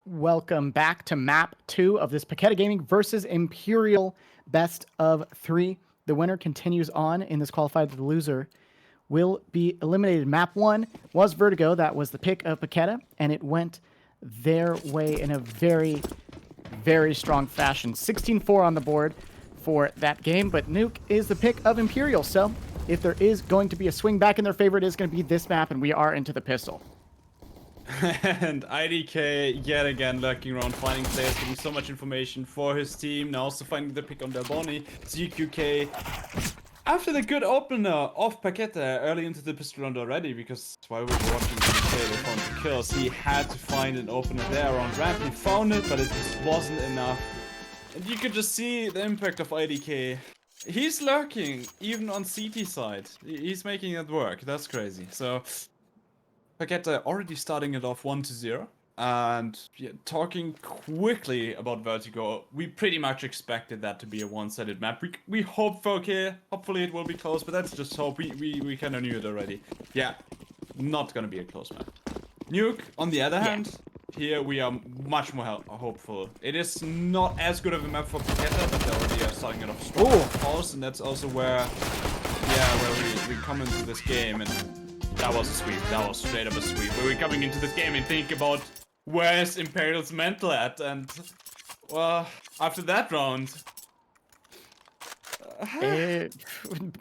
Welcome back to map 2 of this Paquetá Gaming versus Imperial best of 3. The winner continues on in this qualifier. The loser will be eliminated. Map 1 was Vertigo. That was the pick of Paquetá, and it went their way in a very, very strong fashion. 16-4 on the board for that game, but Nuke is the pick of Imperial. So if there is going to be a swing back in their favor, it is going to be this map, and we are into the pistol. And IDK yet again lurking around, finding players, getting so much information for his team. Now also finding the pick on Delboni. CQK, after the good opener of Paquetá early into the pistol round already, because while we were watching CQK, they found the kills, he had to find an opener there around ramp. He found it, but it just wasn't enough. And you could just see the impact of IDK. He's lurking, even on CT side. He's making it work. That's crazy. So Paquetá already starting it off 1-0, and yeah, talking quickly about Vertigo, we pretty much expected that to be a one-sided map. We hope for okay, hopefully it will be close, but that's just hope. We kind of knew it already. Yeah, not gonna be a close map. Nuke, on the other hand, here we are much more hopeful. It is not as good of a map for Paquetá, but they already are starting it off strong, of course, and that's also where we come into this game and. That was a sweep. That was straight up a sweep. We were coming into this game and think about where's Imperial's mental at, and well, after that round,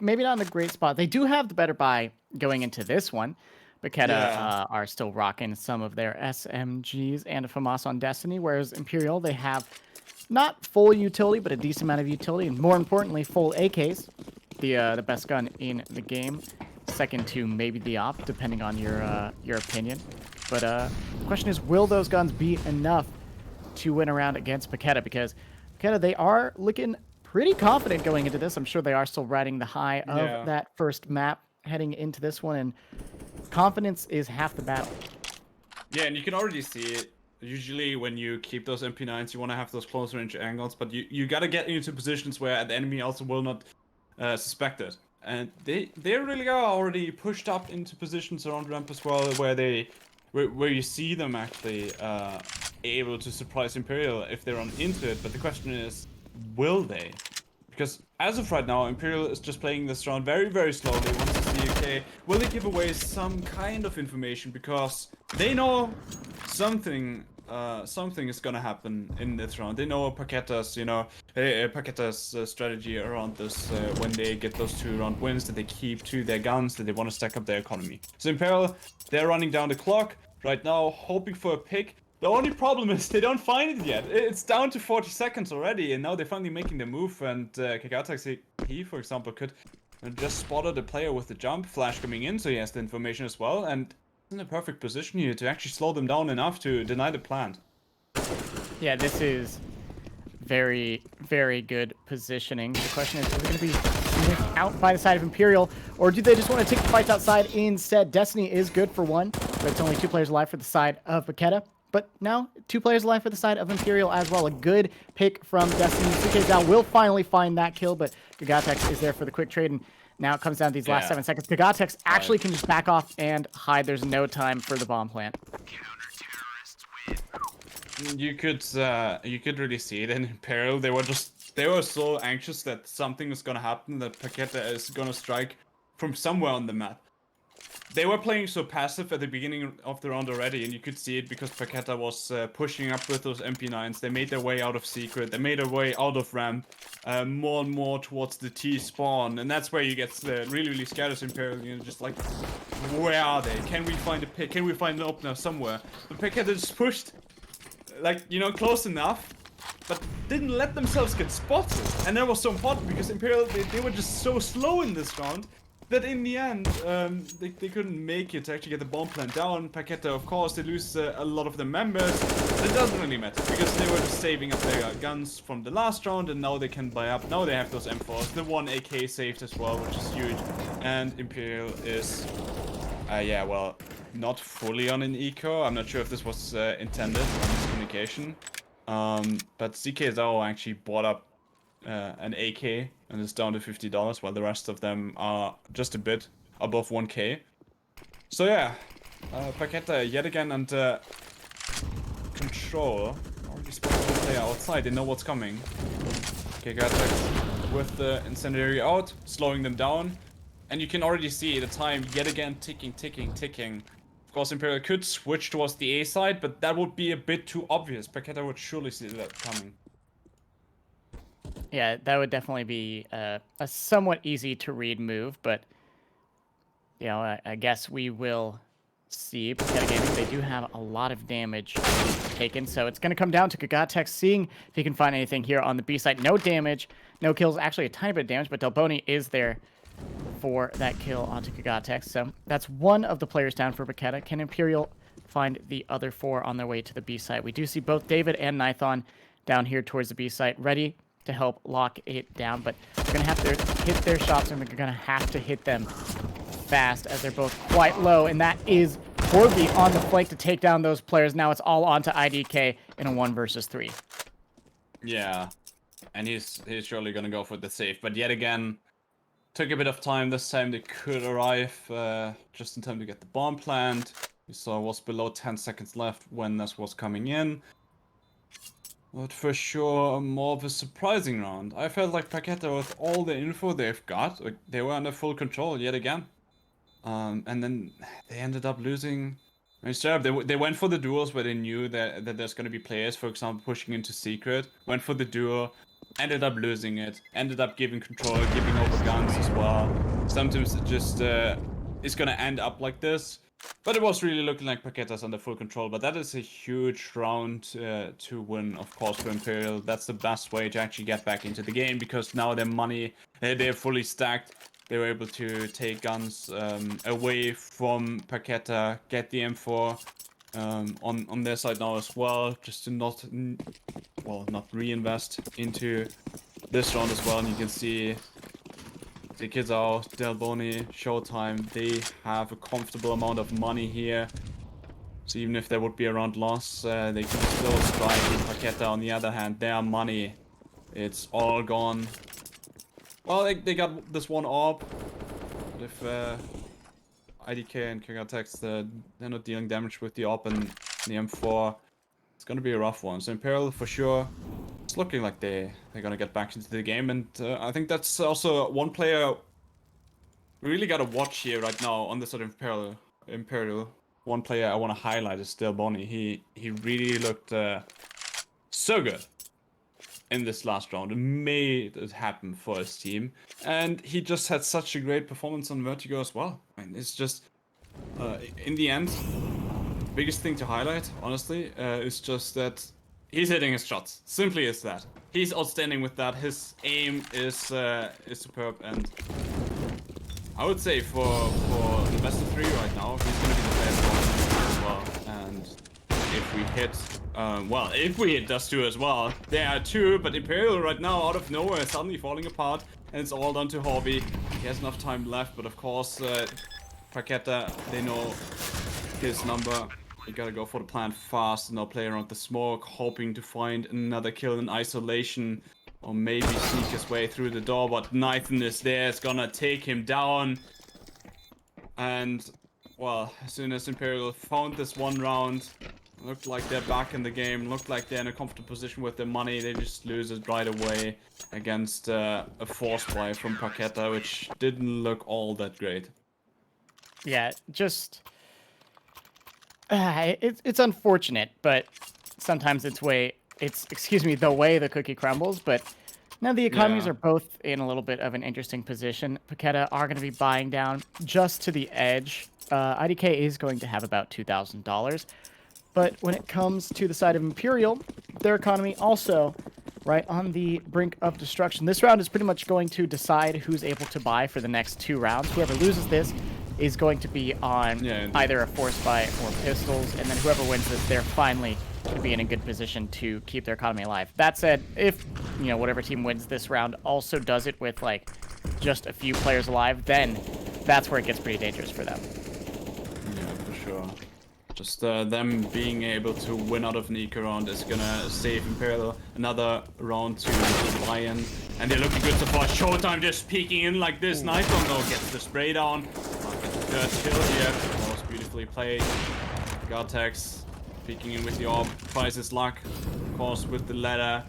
maybe not in a great spot. They do have the better buy going into this one. Paquetá are still rocking some of their SMGs and a FAMAS on Destiny, whereas Imperial, they have not full utility, but a decent amount of utility, and more importantly, full AKs, the best gun in the game. Second to maybe the op, depending on your opinion. But the question is, will those guns be enough to win around against Paquetá? Because Paquetá, they are looking pretty confident going into this. I'm sure they are still riding the high of that first map heading into this one, and confidence is half the battle. Yeah, and you can already see it. Usually when you keep those MP9s, you want to have those close range angles, but you got to get into positions where the enemy also will not suspect it. And they really are already pushed up into positions around ramp as well, where you see them actually able to surprise Imperial if they run into it. But the question is, will they? Because as of right now, Imperial is just playing this round very, very slowly. Wants to see, okay, will they give away some kind of information? Because they know something is gonna happen in this round. They know Paquetá's, Paquetá's strategy around this when they get those 2-round wins, that they keep to their guns, that they want to stack up their economy. So Imperial, they're running down the clock right now, hoping for a pick. The only problem is they don't find it yet. It's down to 40 seconds already, and now they're finally making the move. And Paquetá, he, for example, could just spotted a player with the jump flash coming in, so he has the information as well, and in a perfect position here to actually slow them down enough to deny the plant. Yeah, this is very, very good positioning. The question is it going to be out by the side of Imperial, or do they just want to take the fights outside instead? Destiny is good for one, but it's only 2 players alive for the side of Paquetá. But now 2 players alive for the side of Imperial as well. A good pick from Destiny. CK will finally find that kill, but Gagatex is there for the quick trade, and now it comes down to these last 7 seconds. Gagatex actually can just back off and hide. There's no time for the bomb plant. You could really see it in Imperial. They were so anxious that something was gonna happen, that Paquetá is gonna strike from somewhere on the map. They were playing so passive at the beginning of the round already, and you could see it because Paquetá was pushing up with those MP9s. They made their way out of secret. They made their way out of ramp, more and more towards the T spawn, and that's where you get really, really scared as Imperial. You know, just like, where are they? Can we find a pick? Can we find an opener somewhere? But Paquetá just pushed, like, you know, close enough, but didn't let themselves get spotted. And that was so important because Imperial, they were just so slow in this round that in the end, they couldn't make it to actually get the bomb plant down. Paquetá, of course, they lose a lot of the members, but it doesn't really matter because they were just saving up their guns from the last round, and now they can buy up. Now they have those M4s, the 1 AK saved as well, which is huge. And Imperial is, yeah, well, not fully on an eco. I'm not sure if this was intended on this communication, but CKZO actually bought up an AK and it's down to $50, while the rest of them are just a bit above 1K. So yeah, Paquetá yet again, and control. Already spotted the player outside. They know what's coming. Okay, Gatex with the incendiary out, slowing them down. And you can already see the time yet again ticking, ticking, ticking. Of course, Imperial could switch towards the A side, but that would be a bit too obvious. Paquetá would surely see that coming. Yeah, that would definitely be a somewhat easy to read move, but you know, I guess we will see. Paquetá Gaming, they do have a lot of damage taken, so it's going to come down to Kagatex seeing if he can find anything here on the B side. No damage, no kills, actually a tiny bit of damage, but Delboni is there for that kill onto Kagatex. So that's one of the players down for Paquetá. Can Imperial find the other 4 on their way to the B site? We do see both David and Nithon down here towards the B site, ready to help lock it down, but they're going to have to hit their shots, and they're going to have to hit them fast as they're both quite low, and that is Corby on the flank to take down those players. Now it's all on to IDK in a 1 versus 3. Yeah, and he's surely gonna go for the save, but yet again, took a bit of time. This time they could arrive just in time to get the bomb planted. We saw it was below 10 seconds left when this was coming in. But for sure, more of a surprising round. I felt like Paquetá, with all the info they've got, like, they were under full control yet again. And then they ended up losing. I mean, they went for the duels where they knew that there's going to be players, for example, pushing into secret. Went for the duel, ended up losing it, ended up giving control, giving over guns as well. Sometimes it just is going to end up like this. But it was really looking like Paquetá's under full control. But that is a huge round to win, of course, for Imperial. That's the best way to actually get back into the game, because now their money, they're fully stacked. They were able to take guns away from Paquetá, get the M4 on their side now as well, just to not reinvest into this round as well. And you can see the kids out, Delboni, Showtime, they have a comfortable amount of money here. So even if there would be a round loss, they can still strike. Paquetá, on the other hand, their money, it's all gone. Well, they got this one orb, but if IDK and Kagatex, they're not dealing damage with the orb and the M4, it's gonna be a rough one. So Imperial, for sure, it's looking like they're gonna get back into the game, and I think that's also one player we really gotta watch here right now on the side of Imperial. One player I want to highlight is Delboni. He really looked so good in this last round. It made it happen for his team, and he just had such a great performance on Vertigo as well. And it's just in the end, biggest thing to highlight, honestly, is just that he's hitting his shots. Simply as that. He's outstanding with that. His aim is superb, and I would say for the best of 3 right now, he's gonna be the best one as well. And if we hit Dust 2 as well. There are 2, but Imperial right now, out of nowhere, is suddenly falling apart, and it's all down to Hobby. He has enough time left, but of course, Paquetá, they know his number. You gotta go for the plant fast and now play around the smoke, hoping to find another kill in isolation, or maybe sneak his way through the door, but Nathan is there, it's gonna take him down. And, well, as soon as Imperial found this one round, looked like they're back in the game, looked like they're in a comfortable position with their money, they just lose it right away against a force buy from Paquetá, which didn't look all that great. Yeah, just... it's unfortunate, but sometimes the way the cookie crumbles, but now the economies are both in a little bit of an interesting position. Paquetá are going to be buying down just to the edge. IDK is going to have about $2,000, but when it comes to the side of Imperial, their economy also right on the brink of destruction. This round is pretty much going to decide who's able to buy for the next 2 rounds. Whoever loses this is going to be on either a force buy or pistols, and then whoever wins this, they're finally going to be in a good position to keep their economy alive. That said, if whatever team wins this round also does it with like just a few players alive, then that's where it gets pretty dangerous for them. Yeah, for sure. Just them being able to win out of an eco round is gonna save Imperial another round to buy in. And they're looking good so far. Showtime just peeking in like this. Nithon though gets the spray down. Gets the third kill here. That was beautifully played. Gartex peeking in with the orb, tries his luck, of course, with the ladder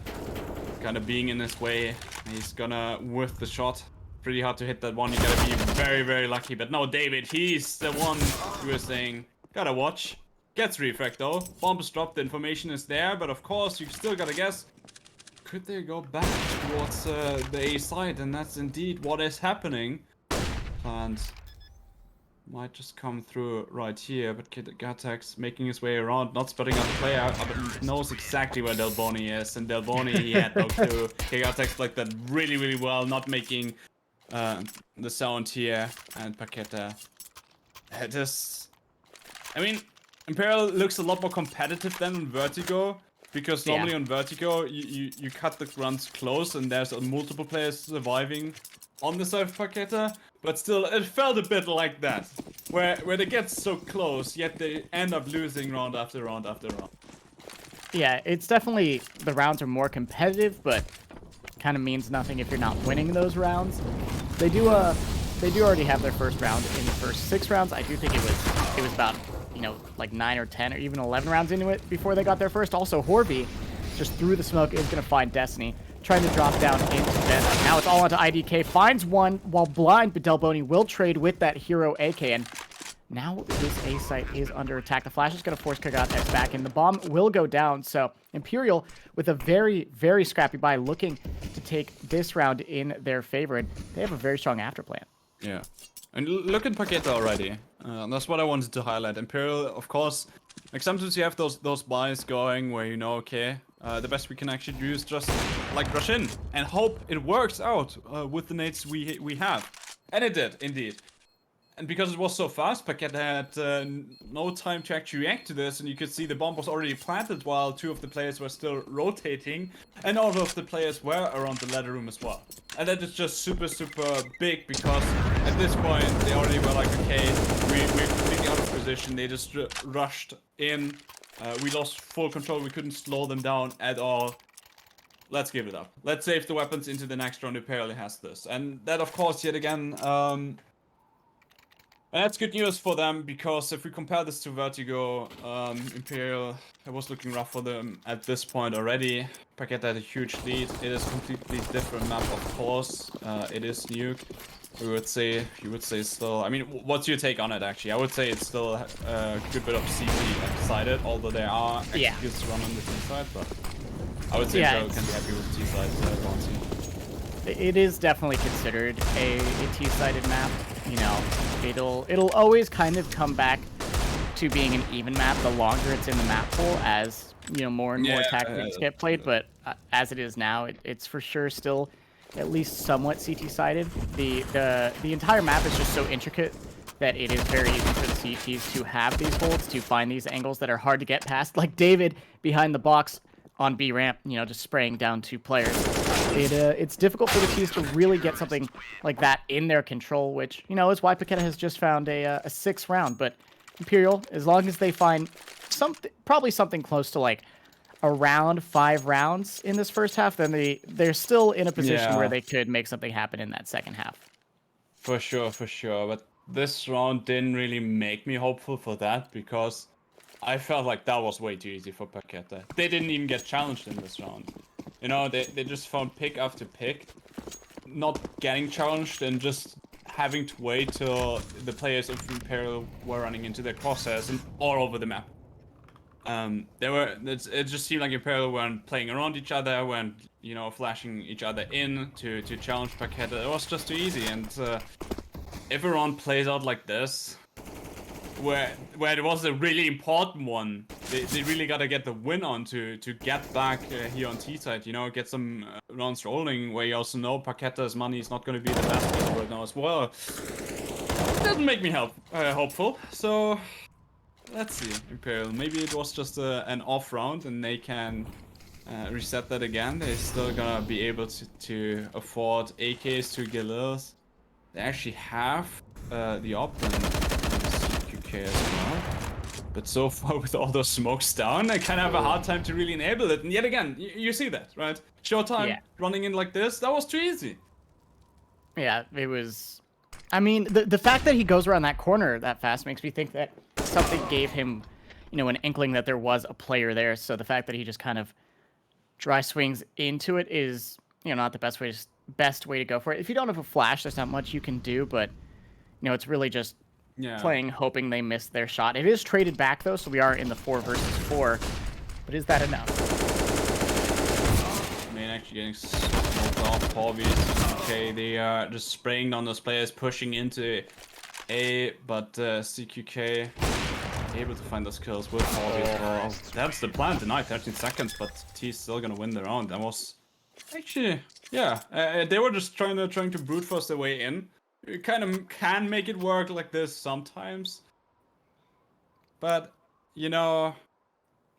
kind of being in his way. He's gonna whiff the shot. Pretty hard to hit that one. You gotta be very, very lucky. But no, David, he's the one you were saying. Gotta watch. Gets refract though. Bomb is dropped, the information is there, but of course, you still gotta guess. Could they go back towards the A side? And that's indeed what is happening. And might just come through right here, but Gatex making his way around, not spotting out the player, but knows exactly where Delboni is, and Delboni, he had no clue. Gatex played that really, really well, not making the sound here, and Paquetá. It is... I mean, Imperial looks a lot more competitive than on Vertigo, because normally on Vertigo, you cut the runs close, and there's multiple players surviving on the side of Paquetá. But still, it felt a bit like that, where they get so close, yet they end up losing round after round after round. Yeah, it's definitely, the rounds are more competitive, but kind of means nothing if you're not winning those rounds. They do already have their first round in the first 6 rounds. I do think it was about, you know, like 9 or 10 or even 11 rounds into it before they got their first. Also, Horby just through the smoke is going to find Destiny, trying to drop down into Destiny. Now it's all onto IDK, finds one while blind, but Delboni will trade with that hero AK, and now this A site is under attack. The flash is going to force Kagatex back, and the bomb will go down. So Imperial, with a very, very scrappy buy, looking to take this round in their favor, and they have a very strong afterplan. Yeah. And look at Paquetá already. That's what I wanted to highlight. Imperial, of course, like sometimes you have those buys going where you know, okay, the best we can actually do is just like rush in and hope it works out with the nades we have. And it did, indeed. And because it was so fast, Paquetá had no time to actually react to this, and you could see the bomb was already planted while 2 of the players were still rotating, and all of the players were around the ladder room as well. And that is just super, super big, because at this point, they already were like, okay, we're completely out of position, they just rushed in, we lost full control, we couldn't slow them down at all. Let's give it up. Let's save the weapons into the next round. Imperial has this. And that, of course, yet again, and that's good news for them, because if we compare this to Vertigo, Imperial, it was looking rough for them at this point already. Paquetá had a huge lead. It is a completely different map, of course. It is Nuke. You would say still... I mean, what's your take on it, actually? I would say it's still a good bit of CT-sided, although there are executes run on the T side, but I would say Imperial can be happy with T side bounty. It is definitely considered a T-sided map. You know, it'll always kind of come back to being an even map the longer it's in the map pool, as you know, more and more tactics get played. But as it is now, it's for sure still at least somewhat CT-sided. The entire map is just so intricate that it is very easy for the CTs to have these holds, to find these angles that are hard to get past, like David behind the box on B ramp, you know, just spraying down 2 players. It's difficult for the T's to really get something like that in their control, which, you know, is why Paquetá has just found a 6th round. But Imperial, as long as they find probably something close to like around 5 rounds in this first half, then they're still in a position where they could make something happen in that second half. For sure, for sure. But this round didn't really make me hopeful for that, because I felt like that was way too easy for Paquetá. They didn't even get challenged in this round. You know, they just found pick after pick, not getting challenged and just having to wait till the players of Imperial were running into their crosshairs and all over the map. It just seemed like Imperial weren't playing around each other, weren't, you know, flashing each other in to challenge Paquetá. It was just too easy, and if a round plays out like this, where it was a really important one, they really gotta get the win on to get back here on T side, you know, get some rounds rolling, where you also know Paquetá's money is not gonna be the best right now as well. It doesn't make me hopeful, so let's see. Imperial, maybe it was just an off round and they can reset that again. They're still gonna be able to afford AKs to Galils. They actually have the op and CQK as well. But so far, with all those smokes down, I kind of have a hard time to really enable it. And yet again, you see that, right? Showtime running in like this, that was too easy. Yeah, it was... I mean, the fact that he goes around that corner that fast makes me think that something gave him, an inkling that there was a player there. So the fact that he just kind of dry swings into it is, not the best way to go for it. If you don't have a flash, there's not much you can do, but it's really just playing, hoping they miss their shot. It is traded back though, so we are in the 4 versus 4. But is that enough? Man, actually getting smoked off. Paquetá. Okay, they are just spraying on those players, pushing into A, but CQK able to find those kills with Paquetá. That's the plan tonight. 13 seconds, but T's still gonna win the round. That was actually, yeah. They were just trying to brute force their way in. You kind of can make it work like this sometimes, but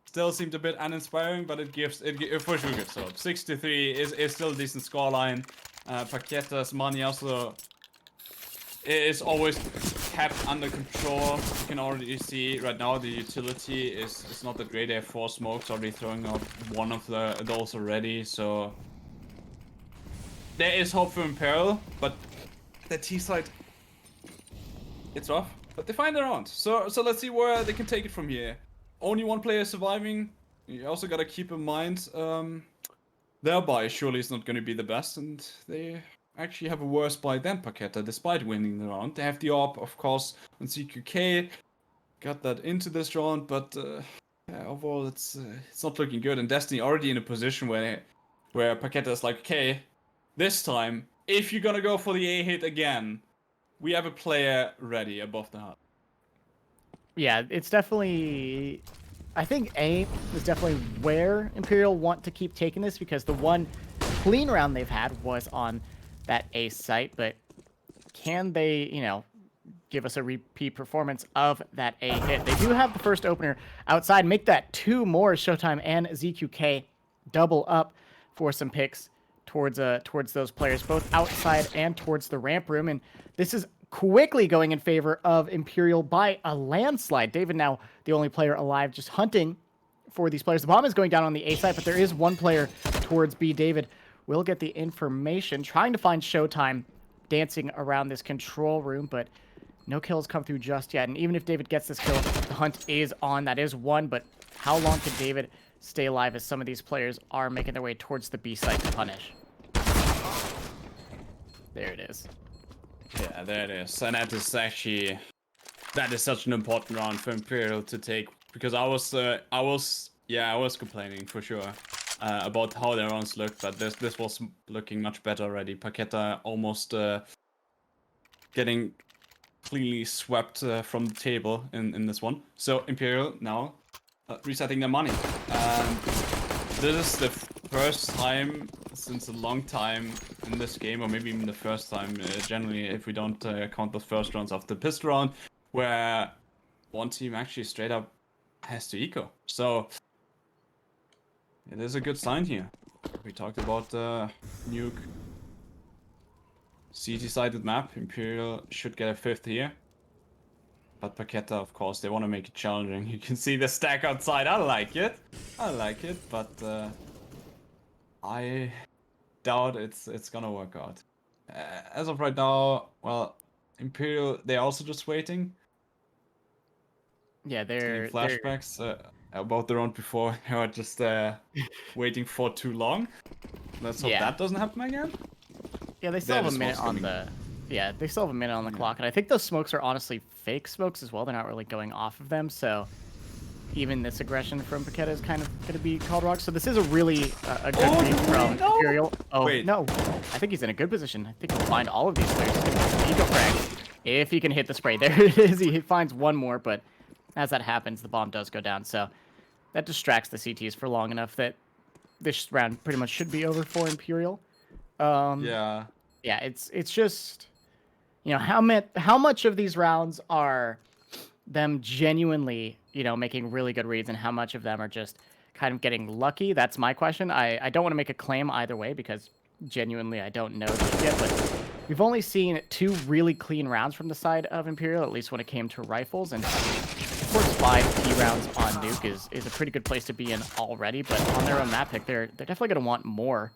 still seemed a bit uninspiring. But it for sure gives hope. 63 is still a decent scoreline. Paquetá's money also is always kept under control. You can already see right now the utility is not that great. They have 4 smokes, already throwing out one of those already. So there is hope for Imperial, but the T side, it's rough, but they find their round. So let's see where they can take it from here. Only one player surviving. You also gotta keep in mind their buy surely is not going to be the best, and they actually have a worse buy than Paquetá despite winning the round. They have the AWP, of course, on CQK. Got that into this round, but overall it's not looking good. And Destiny already in a position where Paquetá is like, okay, this time, if you're gonna go for the A hit again, we have a player ready above the hut. Yeah, it's definitely... I think A is definitely where Imperial want to keep taking this, because the one clean round they've had was on that A site, but can they, give us a repeat performance of that A hit? They do have the first opener outside. Make that 2 more. Showtime and ZQK double up for some picks towards those players, both outside and towards the ramp room. And this is quickly going in favor of Imperial by a landslide. David now the only player alive, just hunting for these players. The bomb is going down on the A side, but there is one player towards B. David will get the information, trying to find Showtime dancing around this control room, but no kills come through just yet. And even if David gets this kill, the hunt is on. That is 1, but how long can David stay alive as some of these players are making their way towards the B site to punish? There it is. Yeah, there it is. And that is such an important round for Imperial to take, because I was complaining for sure about how their rounds looked, but this was looking much better already. Paquetá almost getting cleanly swept from the table in this one. So Imperial now resetting their money. This is the first time since a long time in this game, or maybe even the first time, generally, if we don't count the first rounds of the pistol round, where one team actually straight up has to eco. So it is a good sign here. We talked about Nuke CT-sided map. Imperial should get a 5th here. But Paquetá, of course, they want to make it challenging. You can see the stack outside. I like it, but I doubt it's gonna work out. As of right now, well, Imperial, they're also just waiting. Yeah, they're flashbacks about the round before. They were just waiting for too long. Let's hope that doesn't happen again. Yeah, they still have a minute on the... Yeah, they still have a minute on the clock, and I think those smokes are honestly fake smokes as well. They're not really going off of them, so even this aggression from Paquetá is kind of going to be called wrong. So this is a really a good read from Imperial. Oh, wait. No. I think he's in a good position. I think he'll find all of these players. He's going to eco frag if he can hit the spray. There it is. He finds one more, but as that happens, the bomb does go down. So that distracts the CTs for long enough that this round pretty much should be over for Imperial. Yeah, it's just... how much of these rounds are them genuinely, making really good reads, and how much of them are just kind of getting lucky? That's my question. I don't want to make a claim either way, because genuinely I don't know just yet, but we've only seen 2 really clean rounds from the side of Imperial, at least when it came to rifles, and of course 5 key rounds on Nuke is a pretty good place to be in already, but on their own map pick, they're definitely going to want more,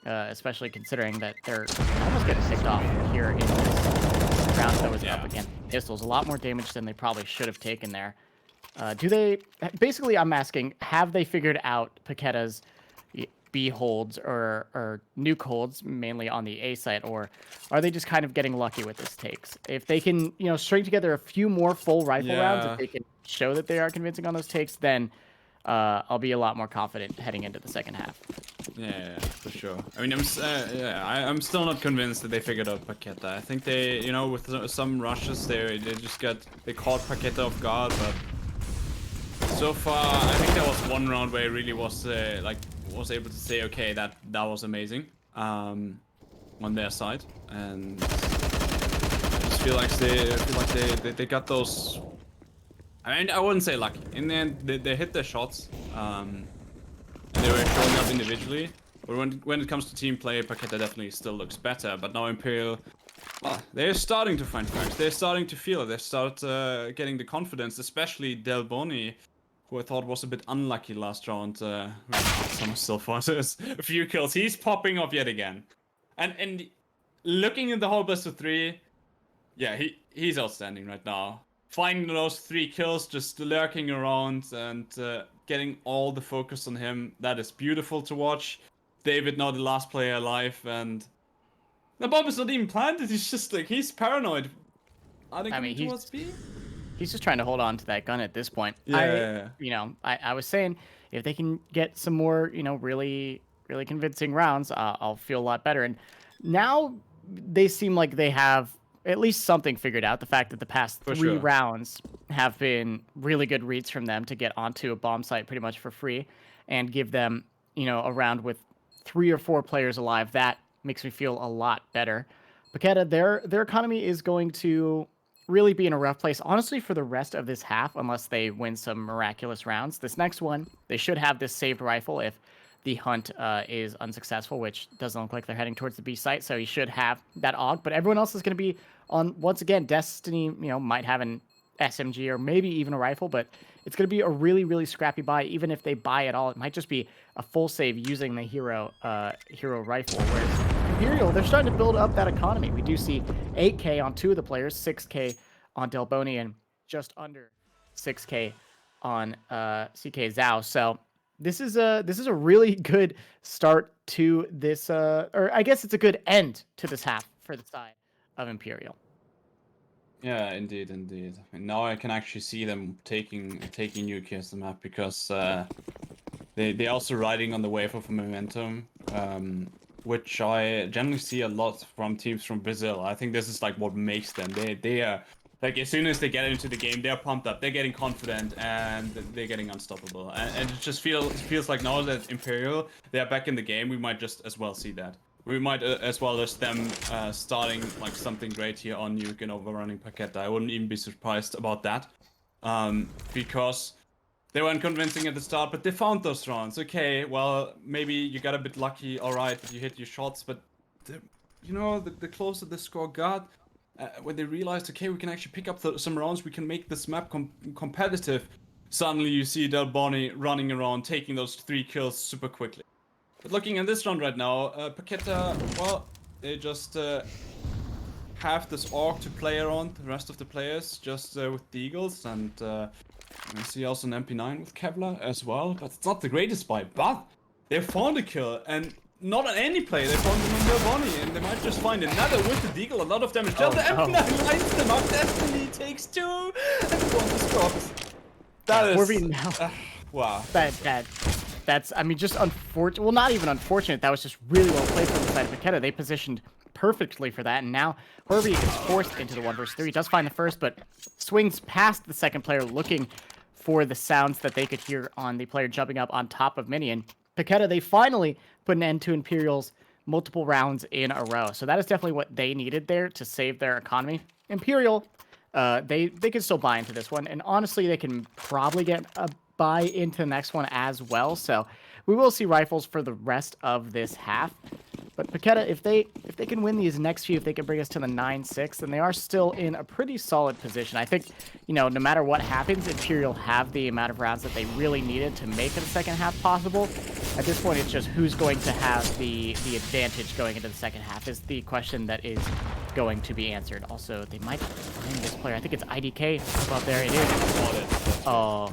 especially considering that they're almost getting picked off here in this round that was up again. Pistols, a lot more damage than they probably should have taken there. Do they basically? I'm asking, have they figured out Paqueta's B holds or nuke holds mainly on the A site, or are they just kind of getting lucky with this takes? If they can, string together a few more full rifle rounds, if Yeah. they can show that they are convincing on those takes, then I'll be a lot more confident heading into the second half. Yeah, for sure. I mean, I'm still not convinced that they figured out Paquetá. I think they, with some rushes, they caught Paquetá off guard, but so far, I think there was one round where he really was was able to say, okay, that was amazing, on their side, and I just feel like they got those. I mean, I wouldn't say lucky. In the end, they hit their shots. And they were showing up individually. But when it comes to team play, Paquetá definitely still looks better. But now Imperial, well, they're starting to find cracks. They're starting to feel it. They start getting the confidence, especially Del Boni, who I thought was a bit unlucky last round. Some still forces a few kills. He's popping off yet again. And looking at the whole best of 3, yeah, he's outstanding right now. Finding those 3 kills, just lurking around and getting all the focus on him. That is beautiful to watch. David now the last player alive, and the bomb is not even planted. He's just like, he's paranoid. Are they coming towards B? He's just trying to hold on to that gun at this point. Yeah. I was saying if they can get some more, really, really convincing rounds, I'll feel a lot better. And now they seem like they have at least something figured out. The fact that the past 3 rounds have been really good reads from them to get onto a bomb site pretty much for free and give them, a round with 3 or 4 players alive. That makes me feel a lot better. Paquetá, their economy is going to really be in a rough place, honestly, for the rest of this half, unless they win some miraculous rounds. This next one, they should have this saved rifle if the hunt is unsuccessful, which doesn't look like they're heading towards the B site, so he should have that AUG. But everyone else is going to be on, once again, Destiny, might have an SMG or maybe even a rifle, but it's going to be a really, really scrappy buy. Even if they buy it all, it might just be a full save using the hero rifle, whereas Imperial, they're starting to build up that economy. We do see 8K on 2 of the players, 6K on Del Boni, and just under 6K on CK Zhao. So this is a really good start to this, or I guess it's a good end to this half for the side of Imperial. Yeah, indeed. And now I can actually see them taking Nuke as the map, because they're also riding on the wave of momentum, which I generally see a lot from teams from Brazil. I think this is like what makes them. They are like, as soon as they get into the game, they're pumped up, they're getting confident, and they're getting unstoppable. And it just feels like now that Imperial, they're back in the game, we might just as well see that. We might as well as them starting like something great here on Nuke and overrunning Paquetá. I wouldn't even be surprised about that, because they weren't convincing at the start, but they found those rounds. Okay, well, maybe you got a bit lucky, alright, you hit your shots, but the closer the score got, when they realized, okay, we can actually pick up some rounds, we can make this map competitive, suddenly you see Del Boni running around, taking those 3 kills super quickly. But looking at this round right now, Paquetá, well, they just have this AUG to play around the rest of the players, just with the Eagles, and I see also an MP9 with Kevlar as well, but it's not the greatest buy, but they found a kill, and not on any play, they found them on Del Boni, and they might just find another with the Deagle. A lot of damage. The MP9 lights them up. Destiny takes 2, and one is dropped. That is wow. That's, I mean, just unfortunate. Well, not even unfortunate. That was just really well played from the side of Paquetá. They positioned perfectly for that, and now Horby gets forced into the 1 versus 3. He does find the first, but swings past the second player, looking for the sounds that they could hear on the player jumping up on top of Minion. Paquetá, they finally put an end to Imperial's multiple rounds in a row. So that is definitely what they needed there to save their economy. Imperial, they can still buy into this one, and honestly, they can probably get a buy into the next one as well. So we will see rifles for the rest of this half. But Paquetá, if they can win these next few, if they can bring us to the 9-6, then they are still in a pretty solid position. I think, no matter what happens, Imperial have the amount of rounds that they really needed to make the second half possible. At this point, it's just who's going to have the advantage going into the second half is the question that is going to be answered. Also, they might find this player. I think it's IDK above there. It is. Oh,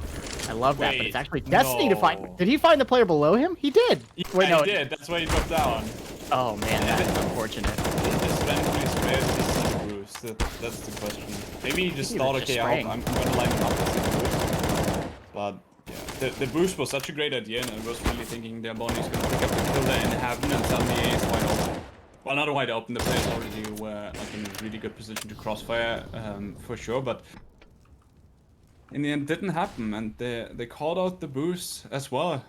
I love that, but it's actually Destiny to find. No. Did he find the player below him? He did. Yeah, Wait, no, he did. That's why he dropped down. Oh man, that's unfortunate. He just randomly sprayed the boost. That's the question. Maybe he just thought, okay, I'm gonna line him up with the boost. But yeah, the boost was such a great idea, and I was really thinking their Bonnie's gonna pick up the kill there in heaven, and suddenly it's wide open. Well, not wide open. The players already were like in a really good position to crossfire, for sure. But in the end, didn't happen, and they called out the boost as well.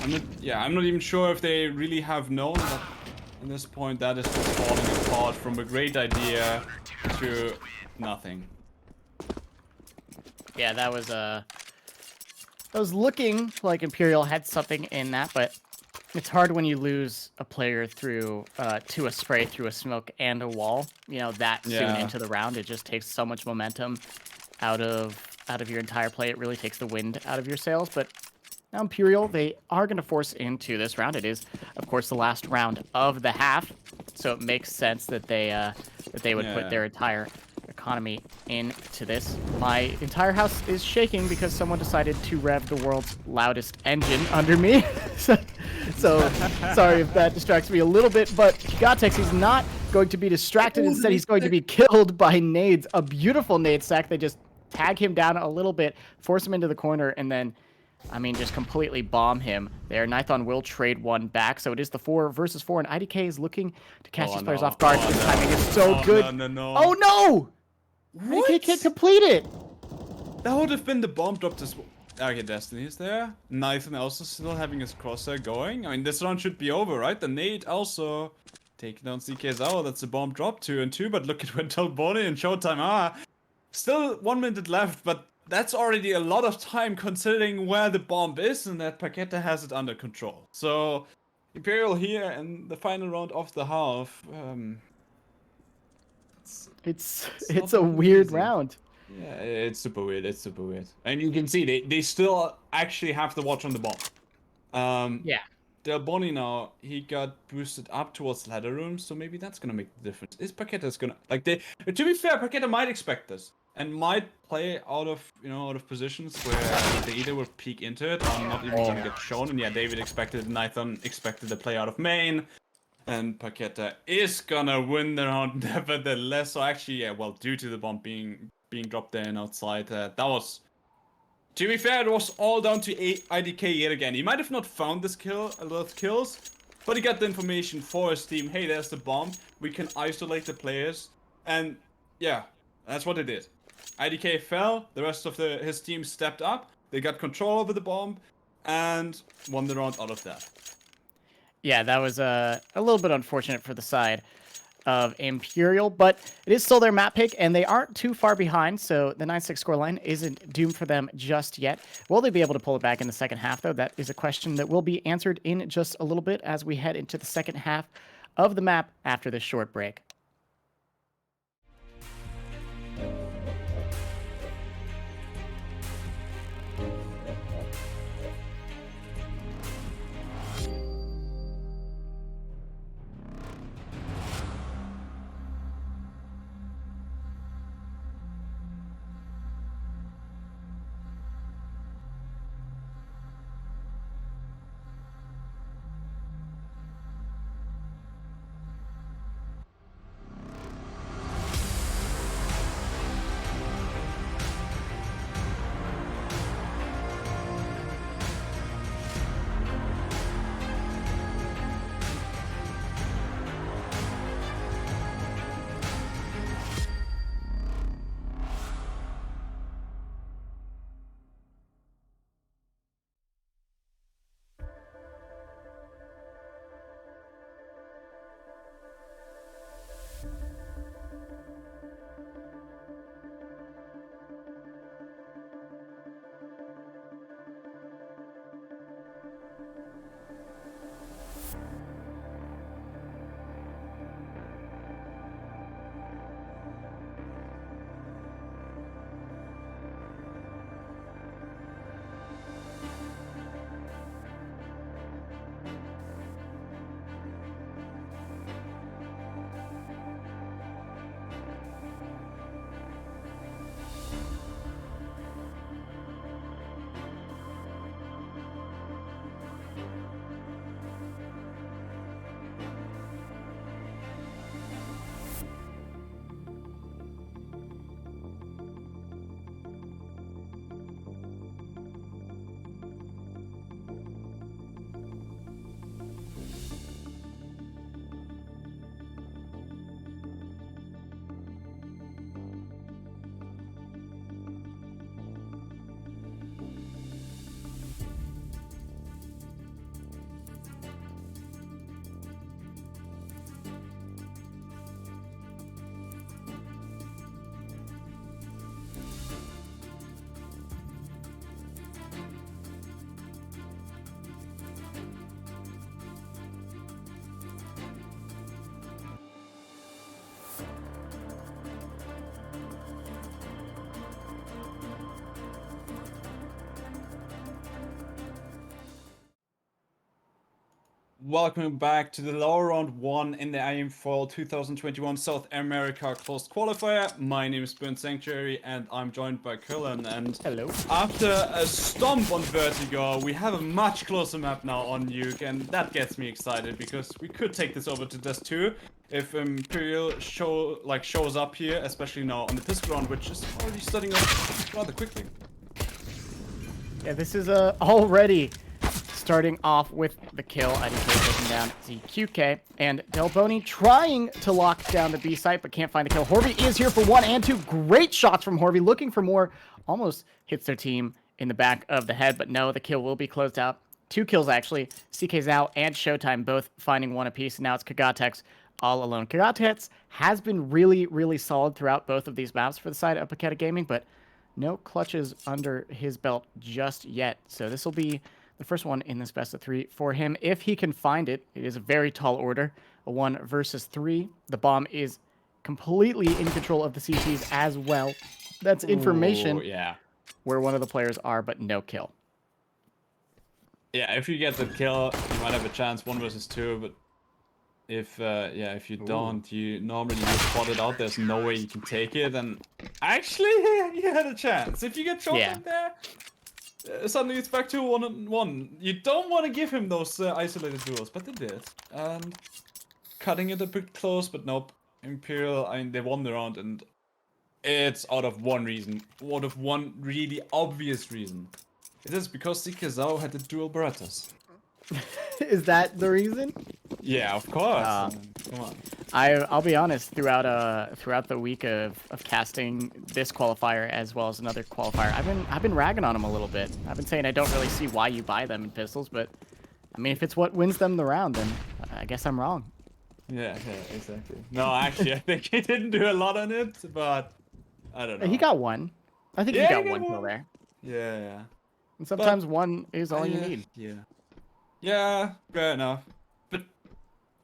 I'm not even sure if they really have known, but at this point, that is just falling apart from a great idea to nothing. Yeah, that was looking like Imperial had something in that, but it's hard when you lose a player through to a spray, through a smoke, and a wall. You know, that soon into the round, it just takes so much momentum out of your entire play. It really takes the wind out of your sails. But now Imperial, they are going to force into this round. It is, of course, the last round of the half, so it makes sense that they would put their entire economy into this. My entire house is shaking because someone decided to rev the world's loudest engine under me. so sorry if that distracts me a little bit, but Gotex, he's not going to be distracted. Instead, he's going to be killed by nades. A beautiful nade stack. They just tag him down a little bit, force him into the corner, and then, I mean, just completely bomb him there. Nithon will trade one back, so it is the 4 versus 4, and IDK is looking to catch these players off guard. This timing is so good. Oh no! What? IDK can't complete it! That would have been the bomb drop as well. Okay, Destiny is there. Nithon also still having his crosshair going. I mean, this round should be over, right? The nade also taking down CKZO. That's a bomb drop, 2 and 2, but look at when Talboni and Showtime are. Still 1 minute left, but that's already a lot of time considering where the bomb is and that Paquetá has it under control. So, Imperial here in the final round of the half. It's a weird round. Yeah, it's super weird. It's super weird. And you can see they still actually have the watch on the bomb. Yeah. Del Boni now, he got boosted up towards ladder room, so maybe that's gonna make the difference. Is Paquetá gonna like they? To be fair, Paquetá might expect this and might play out of positions where they either will peek into it or not even gonna get shown. And yeah, David expected, Nithon expected the play out of main, and Paquetá is gonna win the round nevertheless. So actually, yeah, well, due to the bomb being dropped there and outside, that was. To be fair, it was all down to IDK yet again. He might have not found this kill, a lot of kills, but he got the information for his team. Hey, there's the bomb. We can isolate the players. And yeah, that's what it did. IDK fell. The rest of his team stepped up. They got control over the bomb and won the round out of that. Yeah, that was a little bit unfortunate for the side of Imperial, but it is still their map pick, and they aren't too far behind, so the 9-6 scoreline isn't doomed for them just yet. Will they be able to pull it back in the second half, though? That is a question that will be answered in just a little bit as we head into the second half of the map after this short break. Welcome back to the lower round 1 in the IEM Fall 2021 South America Closed Qualifier. My name is Burnt Sanctuary and I'm joined by Cullen. And Hello. after a stomp on Vertigo, we have a much closer map now on Nuke, and that gets me excited because we could take this over to Dust 2 if Imperial shows up here, especially now on the pistol round, which is already starting up rather quickly. Yeah, this is already starting off with the kill. IDK taking down ZQK, and Delboni trying to lock down the B site, but can't find the kill. Horvey is here for 1 and 2. Great shots from Horvey, looking for more. Almost hits their team in the back of the head, but no, the kill will be closed out. 2 kills, actually. CK Zhao and Showtime both finding 1 apiece, and now it's Kagatex all alone. Kagatex has been really, really solid throughout both of these maps for the side of Paquetá Gaming, but no clutches under his belt just yet. So this will be the first one in this best of 3 for him. If he can find it, it is a very tall order. A 1 versus 3. The bomb is completely in control of the CTs as well. That's information. Ooh, yeah. Where one of the players are, but no kill. Yeah, if you get the kill, you might have a chance 1 versus 2, but if you don't, you normally get spotted out. There's no way you can take it, and actually, you had a chance. If you get shot in there, suddenly it's back to 1-on-1. You don't want to give him those isolated duels, but they did. And cutting it a bit close, but nope. Imperial, I mean, they won the round, and it's out of one reason. Out of one really obvious reason. It is because CSGO had the dual Berettas. Is that the reason? Yeah, of course. Come on. I'll be honest. Throughout the week of casting this qualifier as well as another qualifier, I've been ragging on them a little bit. I've been saying I don't really see why you buy them in pistols, but I mean, if it's what wins them the round, then I guess I'm wrong. Yeah, exactly. No, actually, I think he didn't do a lot on it, but I don't know. He got 1. I think he got 1 kill there. Yeah. And sometimes 1 is all you need. Yeah, fair enough. But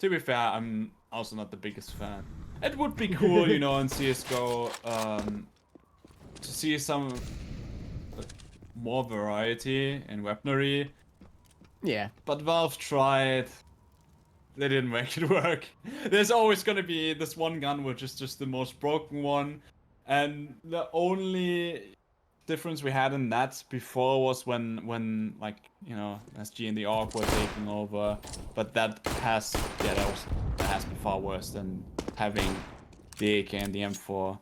to be fair, I'm also not the biggest fan. It would be cool, you know, in CSGO, to see some more variety in weaponry. Yeah. But Valve tried. They didn't make it work. There's always gonna be this one gun which is just the most broken one. And the only difference we had in that before was when like, you know, SG and the AUG were taking over, but that has been far worse than having the AK and the M4.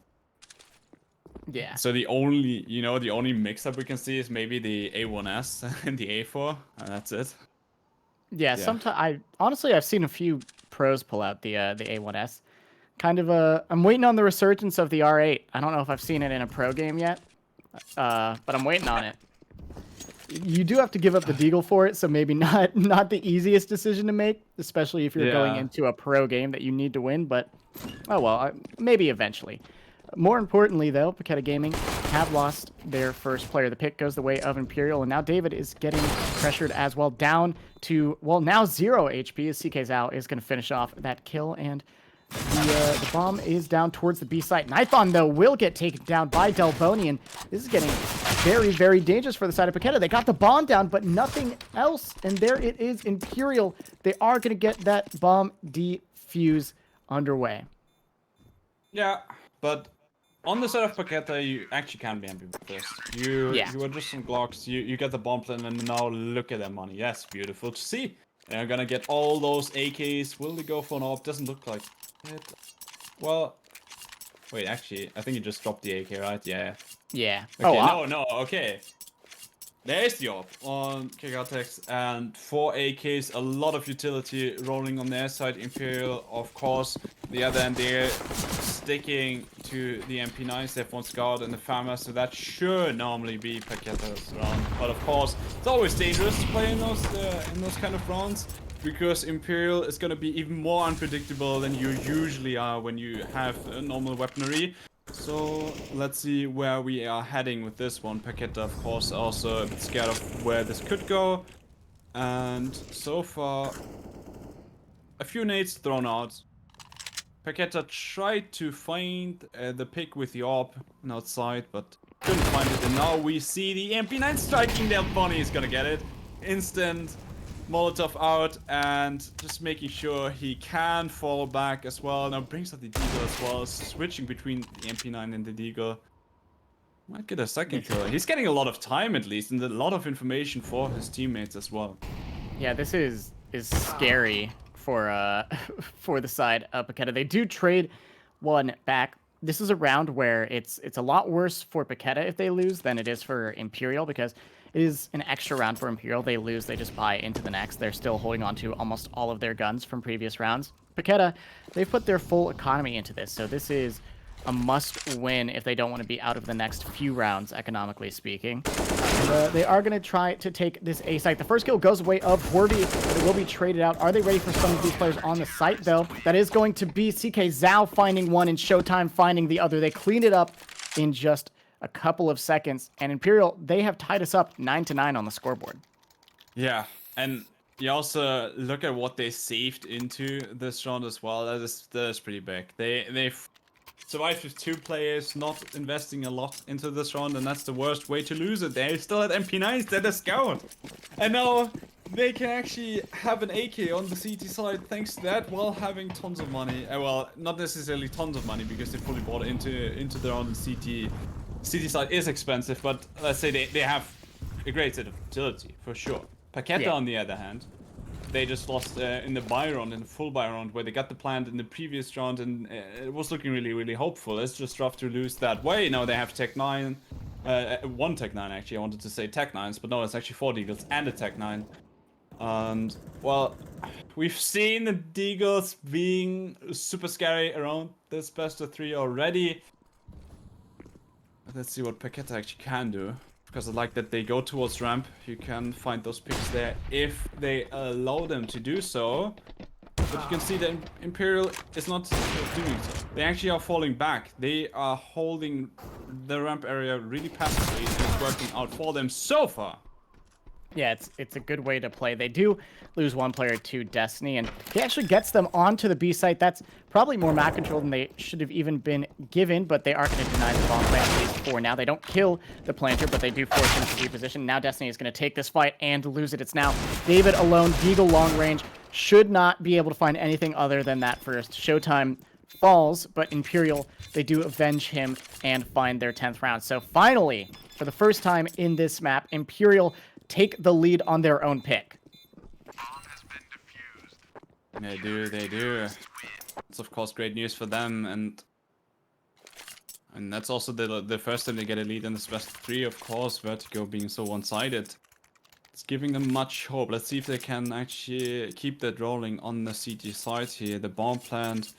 Yeah. So the only mix-up we can see is maybe the A1S and the A4, and that's it. Yeah. Sometimes I've seen a few pros pull out the A1S. Kind of I'm waiting on the resurgence of the R8. I don't know if I've seen it in a pro game yet. But I'm waiting on it. You do have to give up the deagle for it, so maybe not the easiest decision to make, especially if you're going into a pro game that you need to win, but oh well, maybe eventually. More importantly, though, Paquetá Gaming have lost their first player. The pick goes the way of Imperial, and now David is getting pressured as well, down to, well, now 0 HP as CK Zhao is going to finish off that kill, and the bomb is down towards the B site. Nithon, though, will get taken down by Delboni, and this is getting very, very dangerous for the side of Paquetá. They got the bomb down, but nothing else, and there it is, Imperial. They are going to get that bomb defuse underway. Yeah, but on the side of Paquetá, you actually can't be happy with this. You are just some Glocks, you get the bomb plan, and now look at that money. Yes, beautiful to see. They're gonna get all those AKs. Will they go for an AWP? Doesn't look like it. Well, wait, actually, I think you just dropped the AK, right? Yeah. Yeah. Okay, no, okay. There's the AWP on Kagatex, and 4 AKs, a lot of utility rolling on their side. Imperial, of course, the other end, they're sticking to the MP9s. They have 1 Scout and the Farmer, so that should normally be Paquetá's round. But of course, it's always dangerous to play in those kind of rounds, because Imperial is going to be even more unpredictable than you usually are when you have a normal weaponry. So let's see where we are heading with this one. Paquetá, of course, also a bit scared of where this could go. And so far, a few nades thrown out. Paquetá tried to find the pick with the AWP outside, but couldn't find it. And now we see the MP9 striking. Delboni is gonna get it. Instant Molotov out and just making sure he can fall back as well. Now brings up the Deagle as well, switching between the MP9 and the Deagle. Might get a second kill. He's getting a lot of time at least, and a lot of information for his teammates as well. Yeah, this is scary for for the side of Paquetá. They do trade one back. This is a round where it's a lot worse for Paquetá if they lose than it is for Imperial, because it is an extra round for Imperial. They lose, they just buy into the next. They're still holding on to almost all of their guns from previous rounds. Paquetá, they've put their full economy into this, so this is a must-win if they don't want to be out of the next few rounds, economically speaking. And, they are going to try to take this A site. The first kill goes away of Horby, but it will be traded out. Are they ready for some of these players on the site, though? That is going to be CK Zhao finding one and Showtime finding the other. They cleaned it up in just a couple of seconds. And Imperial, they have tied us up 9-9 on the scoreboard. Yeah, and you also look at what they saved into this round as well. That is pretty big. They've survived with 2 players, not investing a lot into this round, and that's the worst way to lose it. They still had MP9s, they're the scout. And now they can actually have an AK on the CT side thanks to that, while having tons of money. Well, not necessarily tons of money because they fully bought into the round. The CT side is expensive, but let's say they have a great set of utility for sure. Paquetá, on the other hand, they just lost in the buy round, in the full buy round, where they got the plant in the previous round, and it was looking really, really hopeful. It's just rough to lose that way. Now they have Tech 9, 1 Tech 9 actually. I wanted to say Tech 9s, but no, it's actually 4 Deagles and a Tech 9. And, well, we've seen the Deagles being super scary around this best of 3 already. Let's see what Paquetá actually can do. Because I like that they go towards ramp. You can find those picks there if they allow them to do so. But you can see that Imperial is not doing so. They actually are falling back. They are holding the ramp area really passively, and it's working out for them so far. Yeah, it's a good way to play. They do lose 1 player to Destiny, and he actually gets them onto the B site. That's probably more map control than they should have even been given, but they are going to deny the bomb plant at least for now. They don't kill the planter, but they do force him to reposition. Now Destiny is going to take this fight and lose it. It's now David alone, Deagle long range. Should not be able to find anything other than that first. Showtime falls, but Imperial, they do avenge him and find their 10th round. So finally, for the first time in this map, Imperial take the lead on their own pick. They do. It's of course great news for them, and that's also the first time they get a lead in this best of 3, of course. Vertigo being so one-sided, it's giving them much hope. Let's see if they can actually keep that rolling on the CT side here. The bomb plant,